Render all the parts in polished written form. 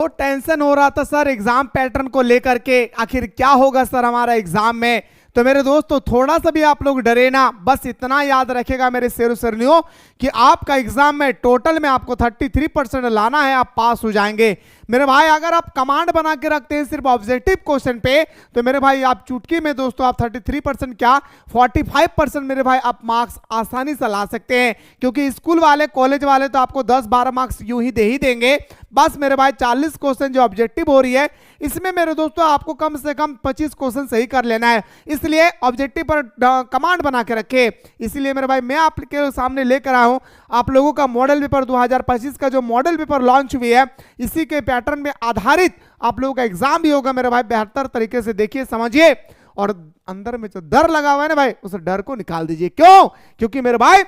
तो टेंशन हो रहा था सर एग्जाम पैटर्न को लेकर के, आखिर क्या होगा सर हमारा एग्जाम में। तो मेरे दोस्तों थोड़ा सा भी आप लोग डरे ना, बस इतना याद रखेगा मेरे शेरों सरनियों कि आपका एग्जाम में टोटल में आपको 33% लाना है, आप पास हो जाएंगे मेरे भाई। अगर आप कमांड बना के रखते हैं सिर्फ ऑब्जेक्टिव क्वेश्चन पे, तो मेरे भाई आप चुटकी में दोस्तों आप 33% क्या 45% मेरे भाई आप मार्क्स आसानी से ला सकते हैं, क्योंकि स्कूल वाले कॉलेज वाले तो आपको 10-12 मार्क्स यूं ही दे ही देंगे। बस मेरे भाई 40 क्वेश्चन जो ऑब्जेक्टिव हो रही है, इसमें मेरे दोस्तों आपको कम से कम 25 क्वेश्चन सही कर लेना है, इसलिए ऑब्जेक्टिव पर कमांड बना के रखे। इसलिए मेरे भाई मैं आपके सामने लेकर आया हूं आप लोगों का मॉडल पेपर 2025 का जो मॉडल पेपर लॉन्च हुई है, इसी के पैटर्न में आधारित आप लोगों का एग्जाम भी होगा मेरे भाई। बेहतर तरीके से देखिए समझिए, और अंदर में जो डर लगा हुआ है ना भाई, उस डर को निकाल दीजिए। क्यों? क्योंकि मेरे भाई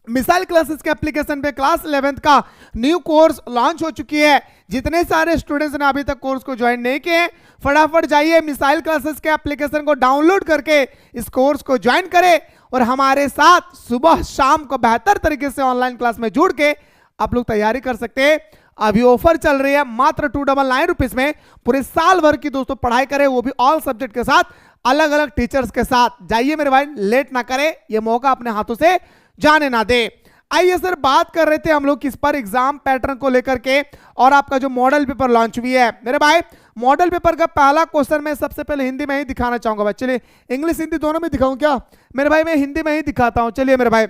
मिसाइल क्लासेस के एप्लीकेशन पे क्लास 11th का न्यू कोर्स लॉन्च हो चुकी है। जितने सारे स्टूडेंट्स ने अभी तक कोर्स को ज्वाइन नहीं किए, फटाफट जाइए मिसाइल क्लासेस के एप्लीकेशन को डाउनलोड करके इस कोर्स को ज्वाइन करें, और हमारे साथ सुबह शाम को बेहतर तरीके से ऑनलाइन क्लास में जुड़ के आप लोग तैयारी कर सकते हैं। अभी ऑफर चल रही है मात्र 299 रुपीज में, पूरे साल भर की दोस्तों पढ़ाई करें, वो भी ऑल सब्जेक्ट के साथ, अलग अलग टीचर्स के साथ। जाइए मेरे भाई, लेट ना करें, ये मौका अपने हाथों से जाने ना दे। आइए सर, बात कर रहे थे हम लोग किस पर, एग्जाम पैटर्न को लेकर के, और आपका जो मॉडल पेपर लॉन्च हुई है मेरे भाई। मॉडल पेपर का पहला क्वेश्चन मैं सबसे पहले हिंदी में ही दिखाना चाहूंगा भाई। चलिए इंग्लिश हिंदी दोनों में दिखाऊं क्या मेरे भाई? मैं हिंदी में ही दिखाता हूं। चलिए मेरे भाई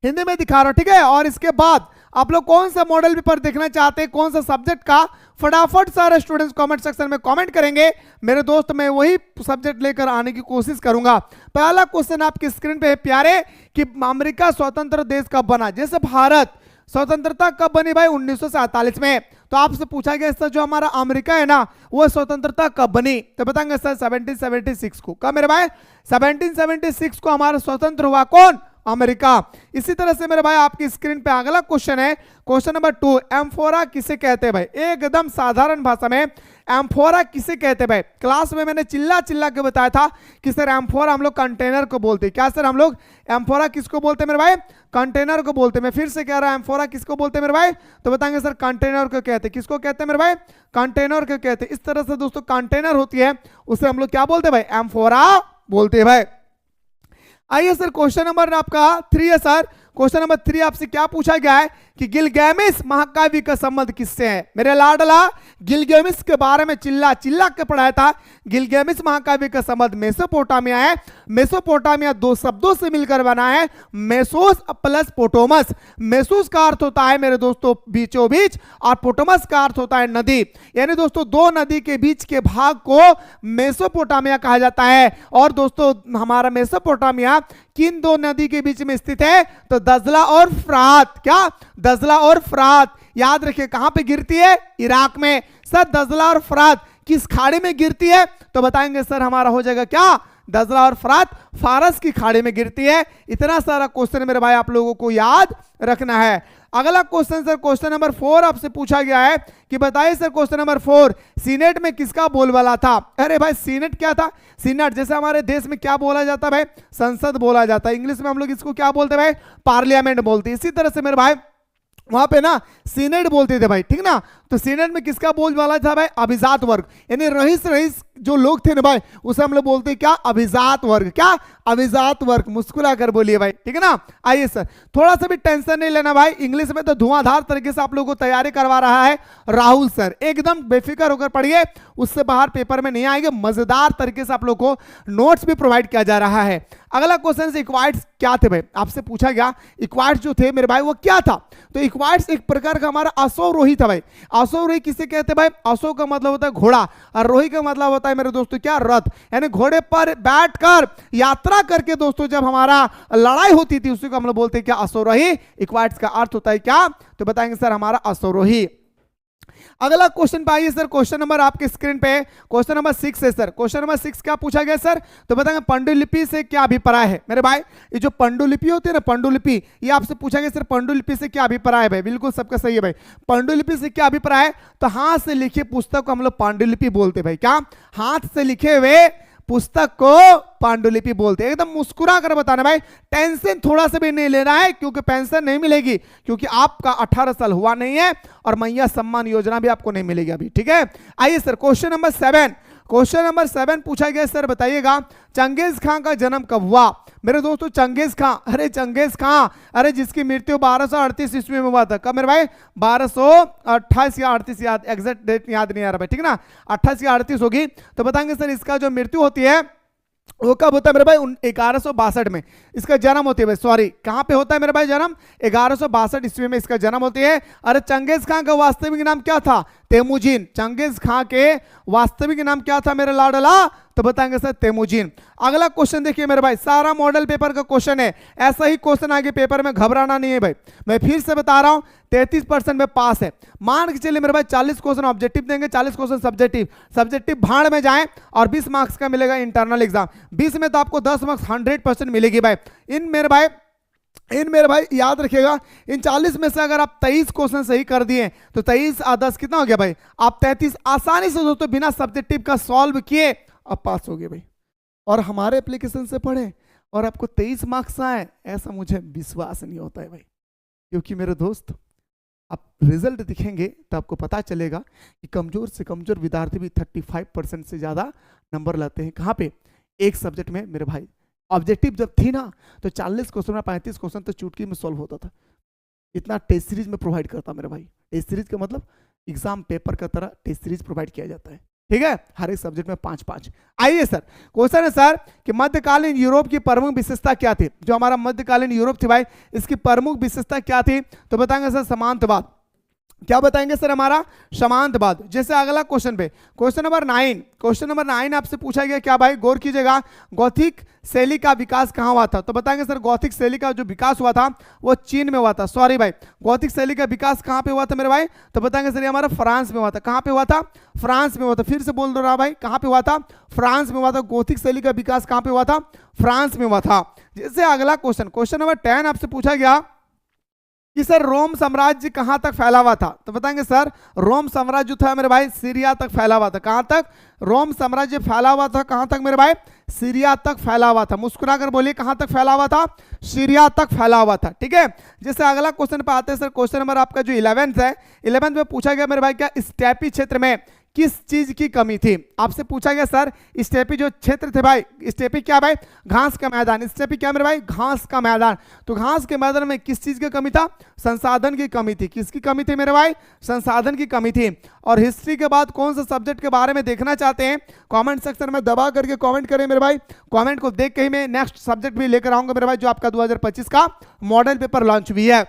हिंदी में दिखा रहा हूं, ठीक है। और इसके बाद आप लोग कौन सा मॉडल पेपर देखना चाहते हैं, कौन सा सब्जेक्ट का, फटाफट सारे स्टूडेंट्स कमेंट सेक्शन में कमेंट करेंगे मेरे दोस्त। मैं वही सब्जेक्ट लेकर आने की कोशिश करूंगा। पहला क्वेश्चन आपकी स्क्रीन पे है प्यारे, कि अमेरिका स्वतंत्र देश कब बना। जैसे भारत स्वतंत्रता कब बनी भाई? 1947 में। तो आपसे पूछा गया सर जो हमारा अमेरिका है ना, वो स्वतंत्रता कब बनी? तो बताएंगे सर 1776 को। कब मेरे भाई? 1776 को हमारा स्वतंत्र हुआ कौन? अमेरिका। इसी तरह से मेरे भाई आपकी स्क्रीन पे अगला क्वेश्चन है, क्वेश्चन नंबर 2, एम्फोरा किसे कहते हैं भाई? एकदम साधारण भाषा में एम्फोरा किसे कहते हैं भाई? क्लास में मैंने चिल्ला चिल्ला के बताया था कि सर एम्फोरा हम लोग कंटेनर को बोलते हैं। क्या सर हम लोग एम्फोरा किसको बोलते हैं मेरे भाई? कंटेनर को बोलते हैं। मैं फिर से कह रहा हूं एम्फोरा किसको बोलते हैं मेरे भाई? तो बताएंगे सर कंटेनर को कहते हैं। किसको कहते हैं मेरे भाई? कंटेनर को कहते हैं। इस तरह से दोस्तों कंटेनर होती है, उसे हम लोग क्या बोलते हैं भाई? एम्फोरा बोलते हैं भाई। आइए सर क्वेश्चन नंबर आपका 3 है सर। क्वेश्चन नंबर 3 आपसे क्या पूछा गया है कि गिलगैमेश महाकाव्य का संबंध किससे है? मेरे लाडला गिलगैमेश के बारे में चिल्ला चिल्ला के पढ़ाया था। गिलगैमेश महाकाव्य का संबंध मेसोपोटामिया है। मेसोपोटामिया 2 शब्दों से मिलकर बना है, मेसोस प्लस पोटोमस। मेसोस का अर्थ होता है मेरे दोस्तों बीचों बीच, और पोटोमस का अर्थ होता है नदी। यानी दोस्तों 2 नदी के बीच के भाग को मेसोपोटामिया कहा जाता है। और दोस्तों हमारा मेसोपोटामिया किन 2 नदी के बीच में स्थित है? तो दजला और फरात। क्या? दजला और फरात। याद रखिए कहां पे गिरती है? इराक में। सर दजला और फरात किस खाड़ी में गिरती है? तो बताएंगे सर हमारा हो जाएगा क्या? दजला और फरात फारस की खाड़ी में गिरती है। इतना सारा क्वेश्चन मेरे भाई आप लोगों को याद रखना है। अगला क्वेश्चन सर क्वेश्चन नंबर 4 आपसे पूछा गया है कि बताइए सर क्वेश्चन नंबर 4, सीनेट में किसका बोलबाला था? अरे भाई सीनेट क्या था? सीनेट जैसे हमारे देश में क्या बोला जाता है भाई? संसद बोला जाता है। इंग्लिश में हम लोग इसको क्या बोलते हैं भाई? पार्लियामेंट बोलते हैं। इसी तरह से मेरे भाई वहां पे ना सीनेट बोलते थे भाई, ठीक ना। तो सीनेट में किसका बोलबाला था भाई? अभिजात वर्ग, यानी रईस रईस जो लोग थे ना भाई, उसे हम लोग बोलते हैं क्या? अभिजात वर्ग। क्या? अभिजात वर्ग। मुस्कुरा कर बोलिए भाई, ठीक है ना। आइए सर, थोड़ा सा भी टेंशन नहीं लेना भाई, इंग्लिश में तो धुआंधार तरीके से आप लोगों को तैयारी करवा रहा है राहुल सर। एकदम बेफिक्र होकर पढ़िए, उससे बाहर पेपर में नहीं आएंगे। मजेदार तरीके से आप लोग को नोट्स भी प्रोवाइड किया जा रहा है। अगला क्वेश्चन, इक्वाइड्स क्या थे भाई? आपसे पूछा गया इक्वाइड्स जो थे मेरे भाई वो क्या था? तो इक्वाइड्स एक प्रकार का हमारा अश्वरोही था भाई। अश्वरोही किसे कहते हैं भाई? अश्व का मतलब होता है घोड़ा, और रोही का मतलब होता है मेरे दोस्तों क्या? रथ। यानी घोड़े पर बैठकर यात्रा करके दोस्तों जब हमारा लड़ाई होती थी उसी को हम लोग बोलते हैं क्या? अश्वरोही। इक्वाइड्स का अर्थ होता है क्या? तो बताएंगे सर हमारा अश्वरोही। अगला क्वेश्चन पाइए सर, क्वेश्चन नंबर आपके स्क्रीन पे क्वेश्चन नंबर 6 है सर। क्वेश्चन नंबर 6 क्या पूछा गया सर? तो बताएंगे पांडुलिपि से क्या अभिप्राय है मेरे भाई? ये जो पांडुलिपि होती है ना, पांडुलिपि, ये आपसे पूछा गया सर पांडुलिपि से क्या अभिप्राय है भाई? बिल्कुल सबका सही है भाई। पांडुलिपि से क्या अभिप्राय है? तो हाथ से लिखे पुस्तक को हम लोग पांडुलिपि बोलते हैं भाई। क्या? हाथ से लिखे हुए पुस्तक को पांडुलिपि बोलते हैं। एकदम मुस्कुरा कर बताना भाई, टेंशन थोड़ा सा भी नहीं लेना है, क्योंकि पेंशन नहीं मिलेगी, क्योंकि आपका 18 साल हुआ नहीं है, और मैया सम्मान योजना भी आपको नहीं मिलेगी अभी, ठीक है। आइए sir question number 7, question number 7 पूछा गया सर बताइएगा चंगेज खान का जन्म कब हुआ। मेरे दोस्तों चंगेज खान, अरे चंगेज खान, अरे जिसकी मृत्यु 1238 ईस्वी में हुआ था। कब मेरे भाई? 1228 या 38, याद एग्जैक्ट डेट याद नहीं आ रहा भाई, ठीक है ना, 28 या 38 होगी। तो बताएंगे सर इसका जो मृत्यु होती है वो कब होता है मेरे भाई? 1162 में इसका जन्म होती है भाई, सॉरी कहां पे होता है मेरे भाई जन्म? 1162 ईस्वी में इसका जन्म होती है। अरे चंगेज खान का वास्तविक नाम क्या था? तेमुजीन। चंगेज खान के वास्तविक नाम क्या था मेरे लाडला? तो बताएंगे सर तेमुजीन। अगला क्वेश्चन देखिए मेरे भाई, सारा मॉडल पेपर का क्वेश्चन है, ऐसा ही क्वेश्चन आगे पेपर में, घबराना नहीं है भाई। मैं फिर से बता रहा हूं 33% में पास है। मान के चलिए मेरे भाई 40 क्वेश्चन ऑब्जेक्टिव देंगे, 40 क्वेश्चन सब्जेक्टिव, सब्जेक्टिव भाड़ में जाए, और 20 मार्क्स का मिलेगा इंटरनल एग्जाम। 20 में तो आपको 10 मार्क्स 100% मिलेगी भाई। इन मेरे भाई याद रखिएगा, इन 40 में से अगर आप 23 क्वेश्चन सही कर दिए तो 23 और 10 कितना हो गया भाई? आप 33 आसानी से दोस्तों बिना सब्जेक्टिव का सॉल्व किए आप पास हो गए भाई। और हमारे एप्लीकेशन से पढ़े और आपको 23 मार्क्स आए, ऐसा मुझे विश्वास नहीं होता है भाई। क्योंकि मेरे दोस्त आप रिजल्ट दिखेंगे तो आपको पता चलेगा कि कमजोर से कमजोर विद्यार्थी भी 35% से ज्यादा नंबर लाते हैं। कहाँ पे? एक सब्जेक्ट में मेरे भाई। ऑब्जेक्टिव जब थी ना तो 40 क्वेश्चन में 35 क्वेश्चन तो चुटकी में सॉल्व होता था। इतना टेस्ट सीरीज में प्रोवाइड करता मेरे भाई। टेस्ट सीरीज का मतलब एग्जाम पेपर का तरह टेस्ट सीरीज प्रोवाइड किया जाता है, ठीक है, हर एक सब्जेक्ट में 5-5। आइए सर क्वेश्चन है सर कि मध्यकालीन यूरोप की प्रमुख विशेषता क्या थी? जो हमारा मध्यकालीन यूरोप थी भाई, इसकी प्रमुख विशेषता क्या थी? तो बताएंगे सर समांतवाद। क्या बताएंगे सर? हमारा समांतवाद। जैसे अगला क्वेश्चन पे, क्वेश्चन नंबर 9, क्वेश्चन नंबर 9 आपसे पूछा गया क्या भाई? गौर कीजिएगा, गौथिक शैली का विकास कहाँ हुआ था? तो बताएंगे सर गौथिक शैली का जो विकास हुआ था वो चीन में हुआ था। सॉरी भाई, गौथिक शैली का विकास कहाँ पे हुआ था मेरे भाई? तो बताएंगे सर ये हमारा फ्रांस में हुआ था। कहाँ पे हुआ था? फ्रांस में हुआ था। फिर से बोल दो रहा भाई, कहाँ पे हुआ था? फ्रांस में हुआ था। गौथिक शैली का विकास कहाँ पे हुआ था? फ्रांस में हुआ था। जैसे अगला क्वेश्चन, क्वेश्चन नंबर 10 आपसे पूछा गया कि सर रोम साम्राज्य कहां तक फैला हुआ था? तो बताएंगे सर रोम साम्राज्य था मेरे भाई सीरिया तक फैला हुआ था। कहां तक रोम साम्राज्य फैला हुआ था? कहां तक मेरे भाई? सीरिया तक फैला हुआ था। मुस्कुरा कर बोलिए, कहां तक फैला हुआ था? सीरिया तक फैला हुआ था, ठीक है। जैसे अगला क्वेश्चन पे आते हैं सर, क्वेश्चन नंबर आपका जो 11th है, 11th में पूछा गया मेरे भाई क्या स्टेपी क्षेत्र में किस चीज की कमी थी? आपसे पूछा गया सर स्टेपी जो क्षेत्र थे भाई, स्टेपी क्या भाई? घास का मैदान। स्टेपी क्या मेरे भाई? घास का मैदान। तो घास के मैदान में किस चीज की कमी था? संसाधन की कमी थी। किसकी कमी थी मेरे भाई? संसाधन की कमी थी। और हिस्ट्री के बाद कौन सा सब्जेक्ट के बारे में देखना चाहते हैं कमेंट सेक्शन में दबा करके कमेंट करें मेरे भाई। कमेंट को देख के ही मैं नेक्स्ट सब्जेक्ट भी लेकर आऊंगा मेरे भाई, जो आपका 2025 का मॉडल पेपर लॉन्च भी है।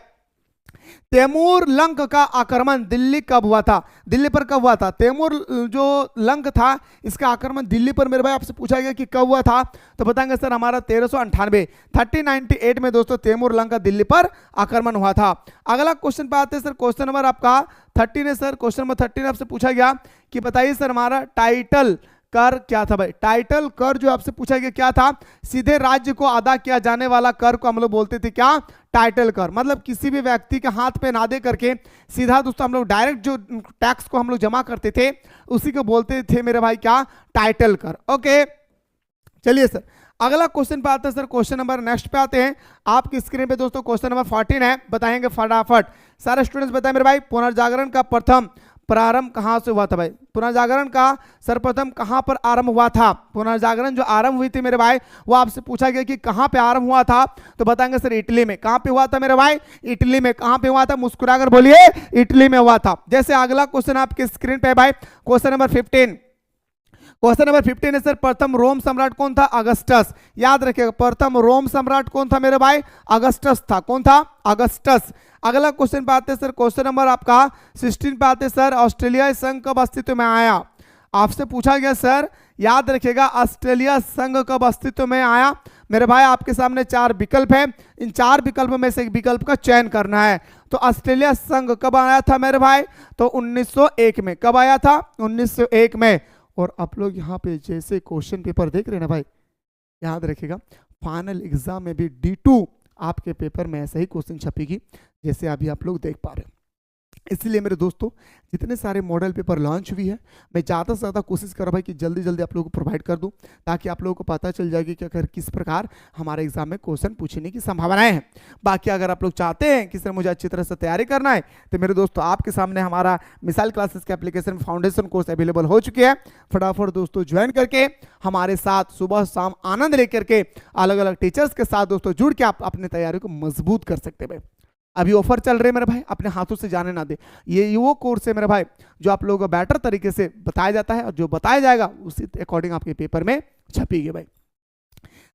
तैमूर लंग का आक्रमण दिल्ली कब हुआ था? दिल्ली पर कब हुआ था? तैमूर जो लंग था इसका आक्रमण दिल्ली पर मेरे भाई आपसे पूछा गया कि कब हुआ था? तो बताएंगे सर हमारा 1398 में दोस्तों तैमूर लंग का दिल्ली पर आक्रमण हुआ था। अगला क्वेश्चन पे आते हैं सर, क्वेश्चन नंबर आपका 13 है सर। क्वेश्चन नंबर 13 आपसे पूछा गया कि बताइए सर हमारा टाइटल कर क्या था भाई? टाइटल कर जो आपसे पूछा गया क्या था? सीधे राज्य को अदा किया जाने वाला कर को हम लोग बोलते थे क्या? टाइटल कर। मतलब किसी भी व्यक्ति के हाथ पे ना दे करके सीधा दोस्तों हम लोग डायरेक्ट जो टैक्स को हम लोग जमा करते थे उसी को बोलते थे मेरे भाई क्या? टाइटल कर। ओके चलिए सर अगला क्वेश्चन पे आते हैं सर। क्वेश्चन नंबर नेक्स्ट पे आते हैं। आपकी स्क्रीन पे दोस्तों क्वेश्चन नंबर 14 है, बताएंगे फटाफट। सारे स्टूडेंट्स बताएं मेरे भाई पुनर्जागरण का प्रथम प्रारंभ कहां से हुआ था भाई? पुनर्जागरण का सर्वप्रथम कहां पर आरंभ हुआ था? पुनर्जागरण जो आरंभ हुई थी मेरे भाई वो आपसे पूछा गया कि कहां पे आरंभ हुआ था? तो बताएंगे सर इटली में। कहां पे हुआ था मेरे भाई? इटली में। कहां पे हुआ था? मुस्कुराकर बोलिए, इटली में हुआ था। जैसे अगला क्वेश्चन आपके स्क्रीन पे है भाई, क्वेश्चन नंबर 15। क्वेश्चन नंबर 15 है सर, प्रथम रोम सम्राट कौन था? अगस्टस। याद रखिएगा प्रथम रोम सम्राट कौन था मेरे भाई? अगस्टस था। कौन था? अगस्टस। अगला क्वेश्चन पे आते हैं सर, क्वेश्चन नंबर आपका 16 पे आते हैं सर, ऑस्ट्रेलिया संघ कब अस्तित्व में आया? आपसे पूछा गया सर, याद रखिएगा ऑस्ट्रेलिया संघ कब अस्तित्व में आया? मेरे भाई आपके सामने 4 विकल्प है, इन 4 विकल्पों में से एक विकल्प का चयन करना है। तो ऑस्ट्रेलिया संघ कब आया था मेरे भाई? तो 1901 में। कब आया था? 1901 में। और आप लोग यहाँ पे जैसे क्वेश्चन पेपर देख रहे हैं ना भाई, याद रखिएगा फाइनल एग्जाम में भी D2 आपके पेपर में ऐसा ही क्वेश्चन छपेगी जैसे अभी आप लोग देख पा रहे हैं। इसलिए मेरे दोस्तों जितने सारे मॉडल पेपर लॉन्च हुई है, मैं ज़्यादा से ज़्यादा कोशिश कर रहा भाई कि जल्दी जल्दी आप लोगों को प्रोवाइड कर दूं, ताकि आप लोगों को पता चल जाएगी कि अगर किस प्रकार हमारे एग्जाम में क्वेश्चन पूछने की संभावनाएं हैं। बाकी अगर आप लोग चाहते हैं कि सर मुझे अच्छी तरह से तैयारी करना है, तो मेरे दोस्तों आपके सामने हमारा मिसाइल क्लासेस के एप्लीकेशन फाउंडेशन कोर्स अवेलेबल हो चुके हैं। फटाफट दोस्तों ज्वाइन करके हमारे साथ सुबह शाम आनंद लेकर के अलग अलग टीचर्स के साथ दोस्तों जुड़ के आप अपनी तैयारी को मजबूत कर सकते हैं भाई। अभी ऑफर चल रहे हैं मेरे भाई, अपने हाथों से जाने ना दे। ये वो कोर्स है मेरे भाई जो आप लोगों को बेटर तरीके से बताया जाता है, और जो बताया जाएगा उसी अकॉर्डिंग आपके पेपर में छपेगी भाई।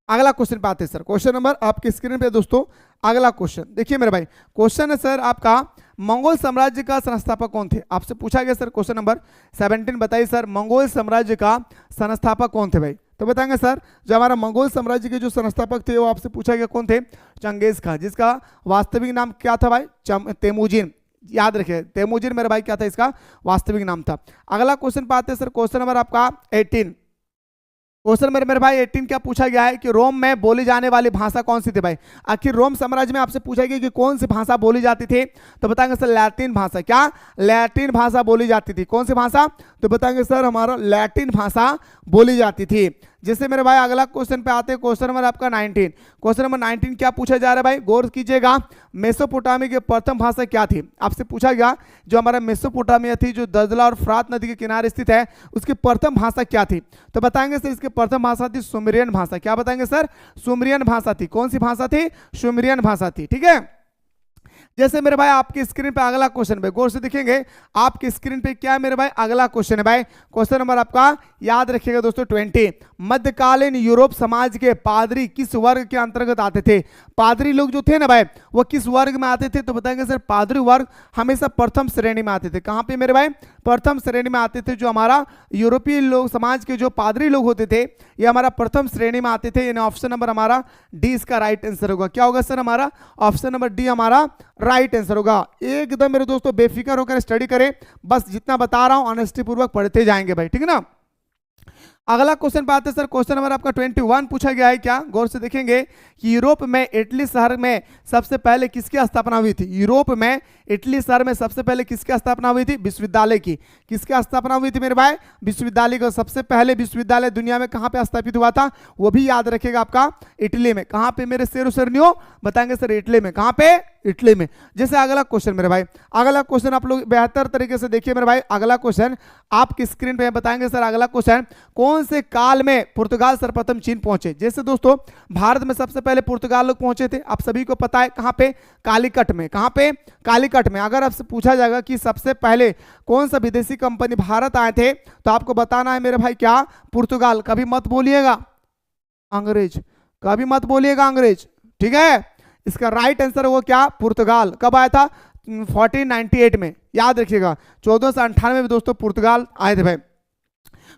अगला क्वेश्चन पे आते हैं सर। क्वेश्चन नंबर आपके स्क्रीन पे दोस्तों अगला क्वेश्चन देखिए मेरे भाई। क्वेश्चन है सर आपका, मंगोल साम्राज्य का संस्थापक कौन थे? आपसे पूछा गया सर क्वेश्चन नंबर 17, बताइए सर मंगोल साम्राज्य का संस्थापक कौन थे भाई? तो बताएंगे सर जो हमारा मंगोल साम्राज्य के जो संस्थापक थे वो आपसे पूछा गया कौन थे? चंगेज खान, जिसका वास्तविक नाम क्या था भाई? तेमुजिन। याद रखिए तेमुजिन मेरे भाई क्या था, इसका वास्तविक नाम था। अगला क्वेश्चन पे आते हैं सर। क्वेश्चन नंबर आपका 18। क्वेश्चन मेरे भाई 18 क्या पूछा गया है कि रोम में बोली जाने वाली भाषा कौन सी थी भाई? आखिर रोम साम्राज्य में आपसे पूछा गया कि कौन सी भाषा बोली जाती थी? तो बताएंगे सर लैटिन भाषा। क्या? लैटिन भाषा बोली जाती थी। कौन सी भाषा? तो बताएंगे सर हमारा लैटिन भाषा बोली जाती थी। जैसे मेरे भाई अगला क्वेश्चन पे आते हैं। क्वेश्चन नंबर आपका 19। क्वेश्चन नंबर 19 क्या पूछा जा रहा है भाई? गौर कीजिएगा, मेसोपोटामी की प्रथम भाषा क्या थी? आपसे पूछा गया जो हमारा मेसोपोटामिया थी, जो दजला और फ्रात नदी के किनारे स्थित है, उसकी प्रथम भाषा क्या थी? तो बताएंगे सर इसकी प्रथम भाषा थी सुमेरियन भाषा। क्या बताएंगे सर? सुमेरियन भाषा थी। कौन सी भाषा थी? सुमेरियन भाषा थी। ठीक है। जैसे मेरे भाई आपकी स्क्रीन पे अगला क्वेश्चन पे गौर से देखेंगे, आपकी स्क्रीन पे क्या है मेरे भाई? अगला क्वेश्चन है भाई। क्वेश्चन नंबर आपका याद रखिएगा दोस्तों 20। मध्यकालीन यूरोप समाज के पादरी किस वर्ग के अंतर्गत आते थे? पादरी लोग जो थे ना भाई वो किस वर्ग में आते थे? तो बताएंगे सर पादरी वर्ग हमेशा प्रथम श्रेणी में आते थे। कहां पे मेरे भाई? प्रथम श्रेणी में आते थे। जो हमारा यूरोपीय लोग समाज के जो पादरी लोग होते थे ये हमारा प्रथम श्रेणी में आते थे। यानी ऑप्शन नंबर हमारा डी इसका राइट आंसर होगा। क्या होगा सर? हमारा ऑप्शन नंबर डी हमारा राइट आंसर होगा। एकदम मेरे दोस्तों बेफिक्र होकर स्टडी करें, बस जितना बता रहा हूं ऑनेस्टी पूर्वक पढ़ते जाएंगे भाई। ठीक है ना। अगला क्वेश्चन पे आते हैं सर। क्वेश्चन नंबर आपका 21 पूछा गया है। क्या? गौर से देखेंगे कि यूरोप में इटली शहर में सबसे पहले किसकी स्थापना हुई थी? यूरोप में इटली शहर में सबसे पहले किसकी स्थापना हुई थी? विश्वविद्यालय की। किसकी स्थापना हुई थी मेरे भाई? विश्वविद्यालय का। सबसे पहले विश्वविद्यालय दुनिया में कहां पे स्थापित हुआ था? वो भी याद रखिएगा आपका इटली में। कहां पे मेरे शेरों शेरनियों? बताएंगे सर इटली में। कहां पे? इटली में। जैसे अगला क्वेश्चन मेरे भाई, अगला क्वेश्चन आप लोग बेहतर तरीके से देखिए मेरे भाई। अगला क्वेश्चन आपकी स्क्रीन पे बताएंगे सर। अगला क्वेश्चन, कौन से काल में पुर्तगाल सर्वप्रथम चीन पहुंचे? जैसे दोस्तों भारत में सबसे पहले पुर्तगाल लोग पहुंचे थे, आप सभी को पता है। कहां पे? कालीकट में। कहां पे? कालीकट में। अगर आपसे पूछा जाएगा कि सबसे पहले कौन सा विदेशी कंपनी भारत आए थे, तो आपको बताना है मेरे भाई क्या? पुर्तगाल। कभी मत बोलिएगा अंग्रेज, कभी मत बोलिएगा अंग्रेज। ठीक है। इसका राइट आंसर होगा क्या? पुर्तगाल। कब आया था? 1498 में। याद रखिएगा 1498 में दोस्तों पुर्तगाल आए थे भाई।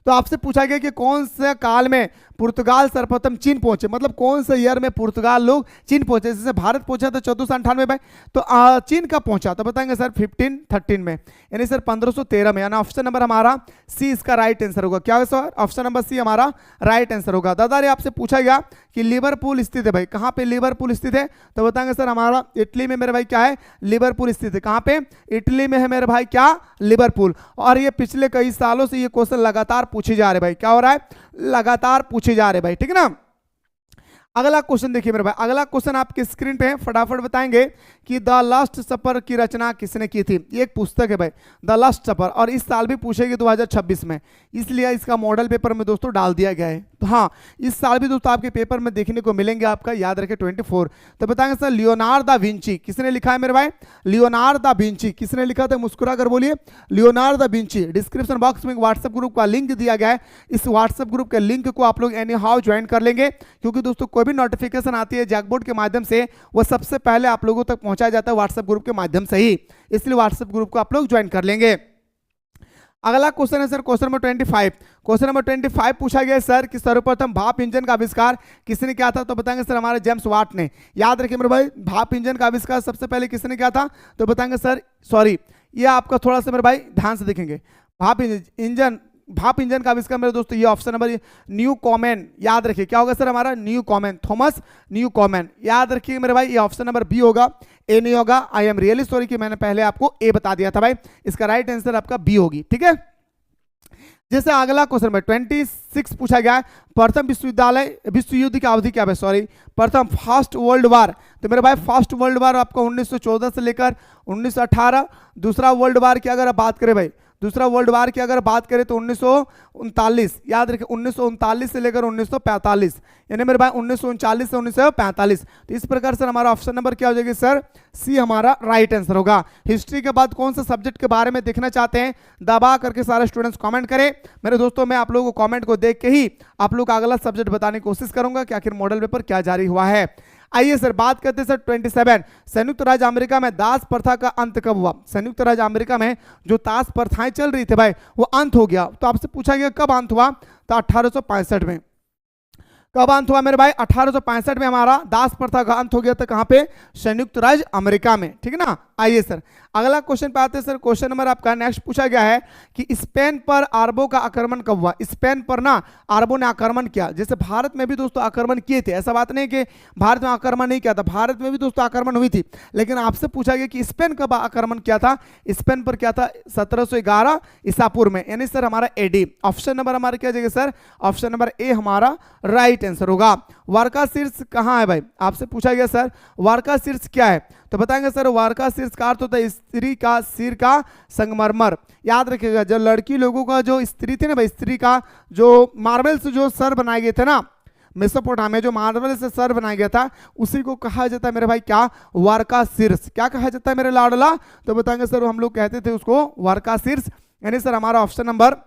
तो आपसे पूछा गया कि कौन से काल में पुर्तगाल सर्वप्रथम चीन पहुंचे, मतलब कौन से ईयर में पुर्तगाल लोग चीन पहुंचे? जैसे भारत पहुंचा था 1498 में, तो चीन कब पहुंचा? तो बताएंगे सर 1513 में, यानी सर 1513 में। यानी ऑप्शन नंबर हमारा सी इसका राइट आंसर होगा। क्या सर? ऑप्शन नंबर सी हमारा राइट आंसर होगा। दादा रे आपसे पूछा गया कि लिवरपूल स्थित है भाई। कहां पे लिवरपूल स्थित है? तो बताएंगे सर हमारा इटली में मेरे भाई क्या है? लिवरपूल स्थित है। कहां पे? इटली में है मेरे भाई क्या? लिवरपूल। और ये पिछले कई सालों से ये क्वेश्चन लगातार पूछे जा रहे भाई। क्या हो रहा है? लगातार पूछे जा रहे भाई। ठीक है ना। अगला क्वेश्चन देखिए मेरे भाई। अगला क्वेश्चन आपके स्क्रीन पे है, फटाफट बताएंगे कि द लास्ट सफर की रचना किसने की थी? ये एक पुस्तक है भाई द लास्ट सफर, और इस साल भी पूछेगी 2026 में, इसलिए इसका मॉडल पेपर में दोस्तों डाल दिया गया है। तो हाँ इस साल भी दोस्तों आपके पेपर में देखने को मिलेंगे आपका, याद रखें 24। तो बताएंगे सर लियोनार्डो दा विंची किसने लिखा है मेरे भाई? लियोनार्डो दा विंची किसने लिखा था? मुस्कुरा कर बोलिए Leonardo da Vinci. Description box में व्हाट्सएप ग्रुप का लिंक दिया गया है, इस व्हाट्सएप ग्रुप के लिंक को आप लोग एनी हाउ ज्वाइन कर लेंगे, क्योंकि दोस्तों कोई भी नोटिफिकेशन आती है जैकबोर्ड के माध्यम से वो सबसे पहले आप लोगों तक पहुंचाया जाता है व्हाट्सएप ग्रुप के माध्यम से ही, इसलिए व्हाट्सएप ग्रुप को आप लोग ज्वाइन कर लेंगे। अगला क्वेश्चन है sir question number 25। Question number 25 पूछा गया सर कि सर्वप्रथम भाप इंजन का आविष्कार किसने किया था? तो बताएंगे सर हमारे जेम्स वाट ने। याद रखिए मेरे भाई भाप इंजन का आविष्कार सबसे पहले किसने किया था? तो बताएंगे सर, सॉरी ये आपका थोड़ा सा मेरे भाई ध्यान से देखेंगे, भाप इंजन भाप इंजन का आविष्कार मेरे दोस्तों, ये ऑप्शन नंबर न्यू कॉमन, याद रखिए क्या होगा सर हमारा, new common, Thomas new common, याद रखिए मेरे भाई, ये ऑप्शन नंबर बी होगा, ए नहीं होगा। आई एम रियली सॉरी कि मैंने पहले आपको ए बता दिया था भाई, इसका राइट आंसर आपका बी होगी, ठीक है। जैसे अगला क्वेश्चन में 26 पूछा गया है, प्रथम विश्व युद्ध की अवधि क्या है, सॉरी प्रथम फर्स्ट वर्ल्ड वार, तो मेरे भाई फर्स्ट वर्ल्ड वार आपको 1914 से लेकर 1918, दूसरा वर्ल्ड वार की अगर आप बात करें भाई, दूसरा वर्ल्ड वार की अगर बात करें तो 1939, याद रखिए 1939 से लेकर 1945, यानी मेरे भाई 1939 से 1945। तो इस प्रकार से हमारा ऑप्शन नंबर क्या हो जाएगा सर, सी हमारा राइट आंसर होगा। हिस्ट्री के बाद कौन सा सब्जेक्ट के बारे में देखना चाहते हैं, दबा करके सारे स्टूडेंट्स कमेंट करें मेरे दोस्तों। मैं आप लोगों को कमेंट को देख के ही आप लोग का अगला सब्जेक्ट बताने की कोशिश करूंगा कि आखिर मॉडल पेपर क्या जारी हुआ है। आइए सर बात करते हैं सर 27, संयुक्त राज्य अमेरिका में दास प्रथा का अंत कब हुआ। संयुक्त राज्य अमेरिका में जो दास प्रथाएं चल रही थी भाई वो अंत हो गया, तो आपसे पूछा गया कब अंत हुआ, तो 1865 में। कब अंत हुआ मेरे भाई, 1865 में हमारा दास प्रथा का अंत हो गया था, कहां पे, संयुक्त राज्य अमेरिका में, ठीक है ना। आइए सर अगला क्वेश्चन पे आते हैं सर। क्वेश्चन नंबर आपका नेक्स्ट पूछा गया है कि स्पेन पर अरबों का आक्रमण कब हुआ। स्पेन पर ना अरबों ने आक्रमण किया, जैसे भारत में भी दोस्तों आक्रमण किए थे, ऐसा बात नहीं कि भारत में आक्रमण नहीं किया था, भारत में भी दोस्तों आक्रमण हुई थी, लेकिन आपसे पूछा गया कि स्पेन कब आक्रमण किया था। स्पेन पर क्या था, 1711 ईसा पूर्व में, यानी सर हमारा एडी। ऑप्शन नंबर हमारा क्या जाएगा सर, ऑप्शन नंबर ए हमारा राइट आंसर होगा। वारका शीर्ष कहाँ है भाई, आपसे पूछा गया सर वारका शीर्ष क्या है, तो बताएंगे सर वारका शीर्ष का अर्थ होता है स्त्री का सिर का संगमरमर। याद रखिएगा जो लड़की लोगों का जो स्त्री थी ना भाई, स्त्री का जो मार्बल से जो सर बनाए गए थे ना, मेसोपोटामिया जो मार्बल से सर बनाया गया था उसी को कहा जाता है मेरे भाई क्या, वारका शीर्ष। क्या कहा जाता है मेरे लाडला, तो बताएंगे सर हम लोग कहते थे उसको वारका शीर्ष, यानी सर हमारा ऑप्शन नंबर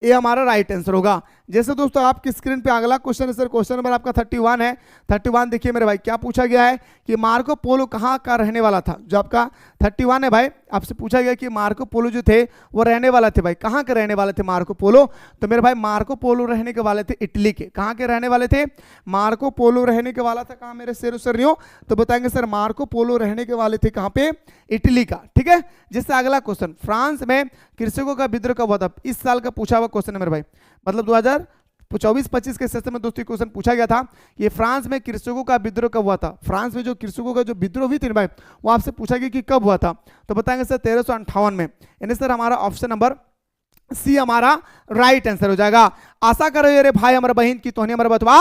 ये हमारा राइट आंसर होगा। जैसे दोस्तों आपकी स्क्रीन पे अगला क्वेश्चन है सर, क्वेश्चन नंबर आपका 31 है। 31 देखिए मेरे भाई क्या पूछा गया है कि मार्को पोलो कहाँ का रहने वाला था। जो आपका 31 है भाई, आपसे पूछा गया कि मार्को पोलो जो थे वो रहने वाला थे भाई, कहाँ के रहने वाले थे मार्को पोलो, तो मेरे भाई मार्को पोलो रहने के वाले थे इटली के। कहाँ के रहने वाले थे, मार्को पोलो रहने के वाला था कहाँ मेरे शेरों, तो बताएंगे सर मार्को पोलो रहने के वाले थे कहाँ पे, इटली का, ठीक है। जिससे अगला क्वेश्चन, फ्रांस में कृषकों का विद्रोह कब हुआ था। इस साल का पूछा हुआ क्वेश्चन है मेरे भाई, मतलब 2024-25 के सेशन में दोस्तों क्वेश्चन पूछा गया था, ये फ्रांस में कृषकों का विद्रोह कब हुआ था। फ्रांस में जो कृषकों का जो विद्रोह हुई थी भाई वो आपसे पूछा गया कि कब हुआ था, तो बताएंगे सर 1358 में, यानी सर हमारा ऑप्शन नंबर सी हमारा राइट आंसर हो जाएगा। आशा कर रहे भाई हमारे बहन की तोहनी हमारे बतवा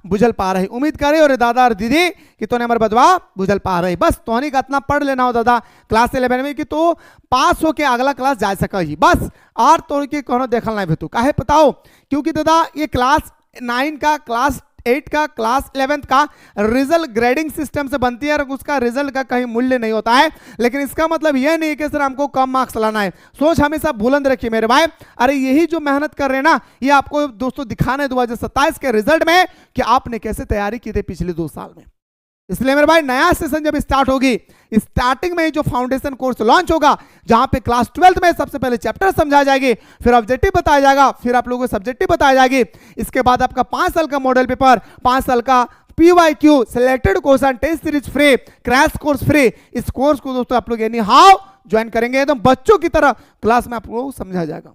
बुझल पा रही, उम्मीद करे और दादा और दीदी कि तोहने हमारे बतवा बुझल पा रही, बस तोहनी का इतना पढ़ लेना हो दादा क्लास 11 में कि तो पास हो के अगला क्लास जा सका ही, बस और तो के कोनो देखल नहीं भेतू काहे बताओ, क्योंकि दादा ये क्लास 9 का, क्लास 8 का, क्लास 11 का रिजल्ट ग्रेडिंग सिस्टम से बनती है और उसका रिजल्ट का कहीं मूल्य नहीं होता है, लेकिन इसका मतलब यह नहीं कि सर हमको कम मार्क्स लाना है। सोच हमेशा बुलंद रखिए मेरे भाई, अरे यही जो मेहनत कर रहे हैं ना ये आपको दोस्तों दिखाना है 2027 के रिजल्ट में कि आपने कैसे तैयारी की थी पिछले 2 साल में। इसलिए मेरे भाई नया सेशन जब स्टार्ट होगी, स्टार्टिंग में ही जो फाउंडेशन कोर्स लॉन्च होगा जहां पे क्लास 12 में सबसे पहले चैप्टर समझाया जाएगी, फिर ऑब्जेक्टिव बताया जाएगा, फिर आप लोगों को सब्जेक्टिव बताया जाएगी, इसके बाद आपका 5 साल का मॉडल पेपर, 5 साल का PYQ selected question test series free, crash course free. इस कोर्स को दोस्तों आप लोग एनी हाउ ज्वाइन करेंगे, एकदम बच्चों की तरह क्लास में आप लोगों को समझाया जाएगा,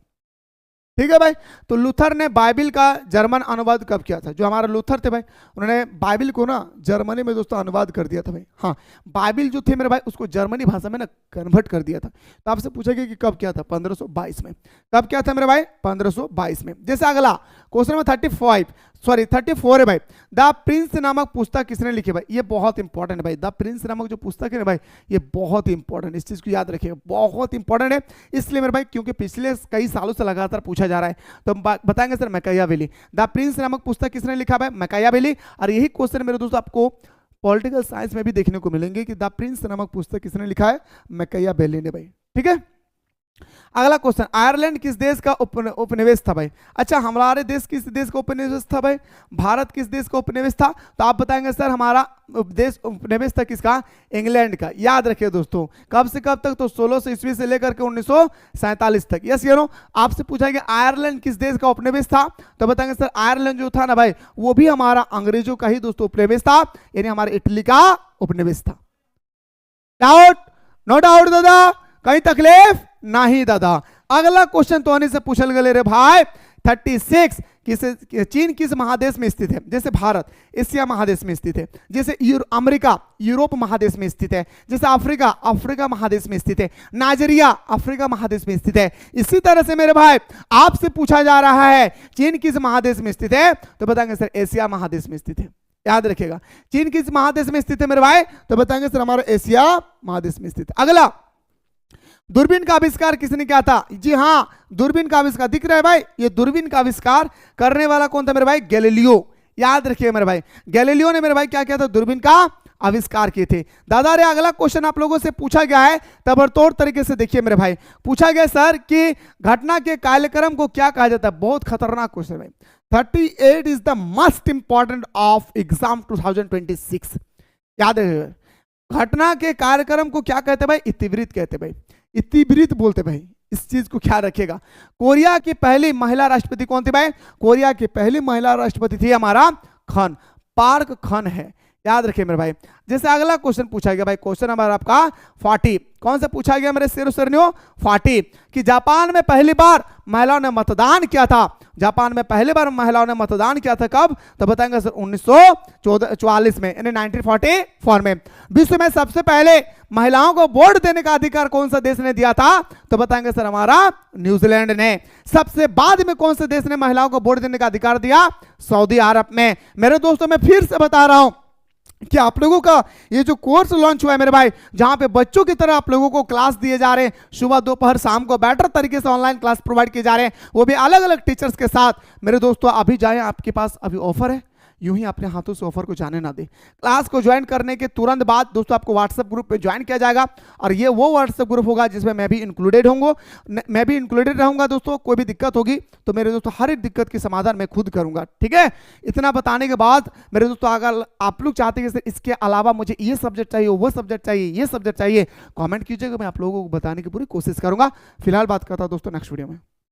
ठीक है भाई। तो लूथर ने बाइबिल का जर्मन अनुवाद कब किया था। जो हमारा लूथर थे भाई उन्होंने बाइबिल को ना जर्मनी में दोस्तों अनुवाद कर दिया था भाई, हाँ बाइबिल जो थे मेरे भाई उसको जर्मनी भाषा में ना कन्वर्ट कर दिया था। तो आपसे पूछेगा कि कब किया था, 1522 में। कब किया था मेरे भाई, 1522 में। जैसे अगला क्वेश्चन में 34 है भाई, द प्रिंस नामक पुस्तक किसने लिखी भाई। ये बहुत इंपॉर्टेंट है भाई, द प्रिंस नामक जो पुस्तक है ना भाई ये बहुत इंपॉर्टेंट, इस चीज को याद रखिएगा, बहुत इंपॉर्टेंट है इसलिए मेरे भाई क्योंकि पिछले कई सालों से लगातार पूछा जा रहा है। तो हम बताएंगे सर मैकियावेली। द प्रिंस नामक पुस्तक किसने लिखा भाई, मैकियावेली। और यही क्वेश्चन मेरे दोस्तों आपको पॉलिटिकल साइंस में भी देखने को मिलेंगे कि द प्रिंस नामक पुस्तक किसने लिखा है, मैकियावेली ने भाई, ठीक है। अगला क्वेश्चन, आयरलैंड किस देश का उपनिवेश था भाई। अच्छा हमारे देश किस देश का उपनिवेश था भाई, भारत किस देश का उपनिवेश था, तो आप बताएंगे सर हमारा देश उपनिवेश था किसका, इंग्लैंड का। याद रखिए दोस्तों कब से कब तक, तो 1600 ईस्वी से लेकर के 1947 तक। यस ये नो आपसे पूछा गया आयरलैंड किस देश का उपनिवेश था, तो बताएंगे सर आयरलैंड जो था ना भाई वो भी हमारा अंग्रेजों का ही दोस्तों उपनिवेश था, यानी हमारे इटली का उपनिवेश था। डाउट, नो डाउट दादा, कहीं तकलीफ नहीं दादा। अगला क्वेश्चन तो से पूछल गए रे भाई 36 चीन किस महादेश में स्थित है? जैसे भारत एशिया महादेश में स्थित है, जैसे अमेरिका यूरोप महादेश में स्थित है, जैसे अफ्रीका अफ्रीका महादेश में स्थित है, नाइजीरिया अफ्रीका महादेश में स्थित है। इसी तरह से मेरे भाई आपसे पूछा जा रहा है चीन किस महादेश में स्थित है, तो बताएंगे सर एशिया महादेश में स्थित है। याद रखिएगा चीन किस महादेश में स्थित है मेरे भाई, तो बताएंगे सर हमारा एशिया महादेश में स्थित है। अगला, दूरबीन का आविष्कार किसने किया था? जी हाँ, दूरबीन का आविष्कार दिख रहा है भाई, ये दूरबीन का आविष्कार करने वाला कौन था मेरे भाई? गैलीलियो। याद रखिए मेरे भाई, गैलीलियो ने मेरे भाई क्या किया था? दूरबीन का आविष्कार किए थे। दादा रे अगला क्वेश्चन आप लोगों से पूछा गया है, तबड़तोड़ तरीके से देखिए मेरे भाई। पूछा गया सर कि घटना के कार्यक्रम को क्या कहा जाता है? बहुत खतरनाक क्वेश्चन भाई। 38 is the most important of exam 2026। याद रखिएगा, घटना के कार्यक्रम को क्या कहते हैं भाई? इतिवृत्त कहते हैं भाई, इतिवृत्त बोलते भाई। इस चीज को ख्याल रखिएगा। कोरिया की पहली महिला राष्ट्रपति कौन थी भाई? कोरिया की पहली महिला राष्ट्रपति थी हमारा खन, पार्क खन है। याद रखिए मेरे भाई। जैसे अगला क्वेश्चन पूछा गया भाई, क्वेश्चन नंबर आपका 40 कौन सा पूछा गया मेरे शेरों सरनियों? 40 कि जापान में पहली बार महिलाओं ने मतदान किया था। जापान में पहली बार महिलाओं ने मतदान किया था कब? तो बताएंगे सर 1944 में, यानी 1944 में। विश्व में सबसे पहले महिलाओं को वोट देने का अधिकार कौन सा देश ने दिया था? तो बताएंगे सर हमारा न्यूजीलैंड ने। सबसे बाद में कौन से देश ने महिलाओं को वोट देने का अधिकार दिया? सऊदी अरब में। मेरे दोस्तों मैं फिर से बता रहा हूं कि आप लोगों का ये जो कोर्स लॉन्च हुआ है मेरे भाई, जहां पे बच्चों की तरह आप लोगों को क्लास दिए जा रहे हैं, सुबह दोपहर शाम को बेटर तरीके से ऑनलाइन क्लास प्रोवाइड किए जा रहे हैं, वो भी अलग अलग टीचर्स के साथ। मेरे दोस्तों अभी जाएं, आपके पास अभी ऑफर है, यूं ही अपने हाथों से ऑफर को जाने ना दें। क्लास को ज्वाइन करने के तुरंत बाद दोस्तों आपको व्हाट्सएप ग्रुप पे ज्वाइन किया जाएगा, और ये वो व्हाट्सएप ग्रुप होगा जिसमें मैं भी इंक्लूडेड रहूंगा दोस्तों। कोई भी दिक्कत होगी तो मेरे दोस्तों हर एक दिक्कत की समाधान मैं खुद करूंगा, ठीक है। इतना बताने के बाद मेरे दोस्तों अगर आप लोग चाहते हैं कि इसके अलावा मुझे ये सब्जेक्ट चाहिए, वो सब्जेक्ट चाहिए, ये सब्जेक्ट चाहिए, कॉमेंट कीजिएगा, मैं आप लोगों को बताने की पूरी कोशिश करूंगा। फिलहाल बात करता हूं दोस्तों नेक्स्ट वीडियो में।